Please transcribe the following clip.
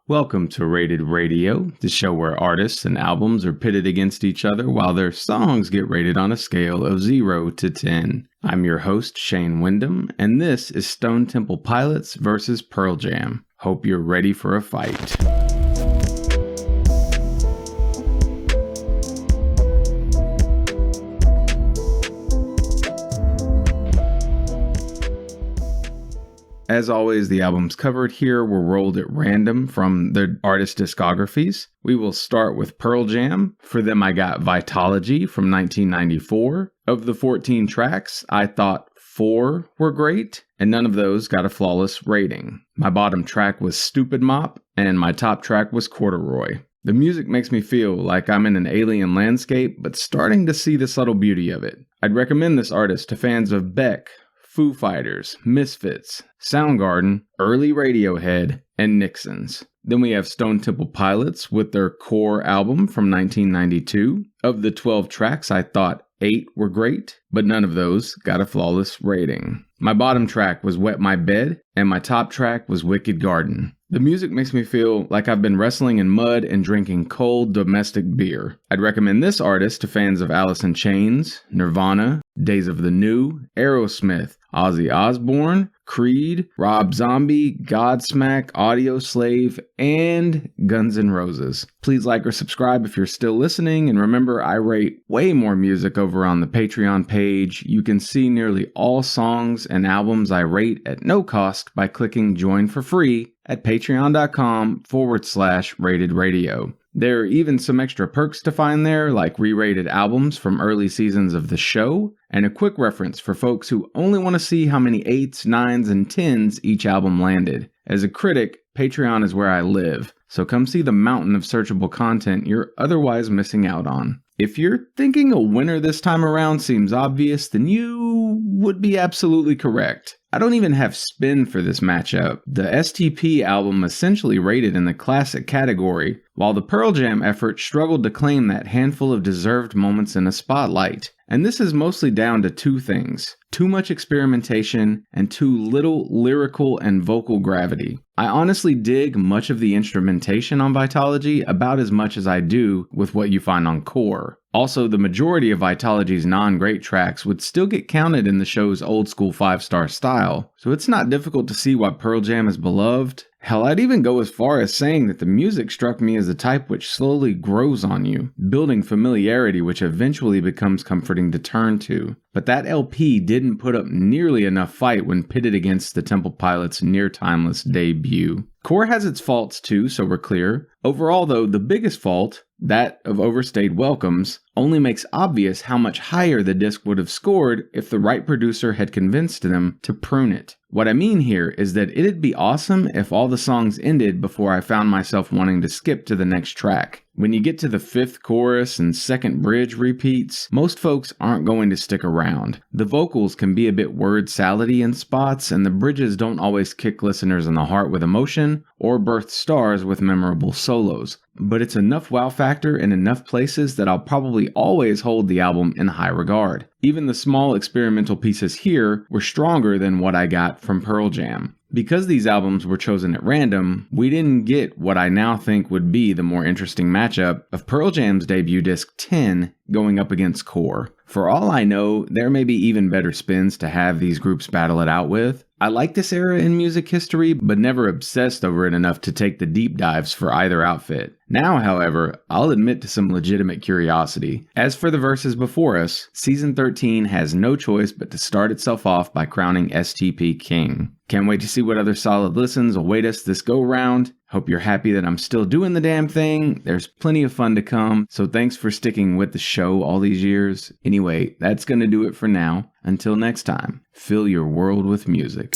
Welcome to Rated Radio, the show where artists and albums are pitted against each other while their songs get rated on a scale of 0 to 10. I'm your host, Shane Wyndham, and this is Stone Temple Pilots vs. Pearl Jam. Hope you're ready for a fight. As always, the albums covered here were rolled at random from the artist discographies. We will start with Pearl Jam. For them, I got Vitalogy from 1994. Of the 14 tracks, I thought 4 were great, and none of those got a flawless rating. My bottom track was Stupid Mop, and my top track was Corduroy. The music makes me feel like I'm in an alien landscape, but starting to see the subtle beauty of it. I'd recommend this artist to fans of Beck, Foo Fighters, Misfits, Soundgarden, early Radiohead, and Nixon's. Then we have Stone Temple Pilots with their Core album from 1992. Of the 12 tracks, I thought 8 were great, but none of those got a flawless rating. My bottom track was Wet My Bed, and my top track was Wicked Garden. The music makes me feel like I've been wrestling in mud and drinking cold domestic beer. I'd recommend this artist to fans of Alice in Chains, Nirvana, Days of the New, Aerosmith, Ozzy Osbourne, Creed, Rob Zombie, Godsmack, Audioslave, and Guns N' Roses. Please like or subscribe if you're still listening, and remember I rate way more music over on the Patreon page. You can see nearly all songs and albums I rate at no cost by clicking join for free at patreon.com/rated radio. There are even some extra perks to find there, like re-rated albums from early seasons of the show, and a quick reference for folks who only want to see how many 8s, 9s, and 10s each album landed. As a critic, Patreon is where I live, so come see the mountain of searchable content you're otherwise missing out on. If you're thinking a winner this time around seems obvious, then you would be absolutely correct. I don't even have spin for this matchup. The STP album essentially rated in the classic category, while the Pearl Jam effort struggled to claim that handful of deserved moments in a spotlight. And this is mostly down to two things: too much experimentation and too little lyrical and vocal gravity. I honestly dig much of the instrumentation on Vitalogy about as much as I do with what you find on Core. Also, the majority of Vitalogy's non-great tracks would still get counted in the show's old-school 5-star style, so it's not difficult to see why Pearl Jam is beloved. Hell, I'd even go as far as saying that the music struck me as the type which slowly grows on you, building familiarity which eventually becomes comforting to turn to. But that LP didn't put up nearly enough fight when pitted against the Temple Pilots' near-timeless debut. Core has its faults too, so we're clear. Overall though, the biggest fault, that of overstayed welcomes, only makes obvious how much higher the disc would have scored if the right producer had convinced them to prune it. What I mean here is that it'd be awesome if all the songs ended before I found myself wanting to skip to the next track. When you get to the 5th chorus and 2nd bridge repeats, most folks aren't going to stick around. The vocals can be a bit word salady in spots, and the bridges don't always kick listeners in the heart with emotion or birth stars with memorable solos. But it's enough wow factor in enough places that I'll probably always hold the album in high regard. Even the small experimental pieces here were stronger than what I got from Pearl Jam. Because these albums were chosen at random, we didn't get what I now think would be the more interesting matchup of Pearl Jam's debut disc 10 going up against Core. For all I know, there may be even better spins to have these groups battle it out with. I like this era in music history, but never obsessed over it enough to take the deep dives for either outfit. Now, however, I'll admit to some legitimate curiosity. As for the verses before us, Season 13 has no choice but to start itself off by crowning STP King. Can't wait to see what other solid listens await us this go-round. Hope you're happy that I'm still doing the damn thing. There's plenty of fun to come, so thanks for sticking with the show all these years. Anyway, that's gonna do it for now. Until next time, fill your world with music.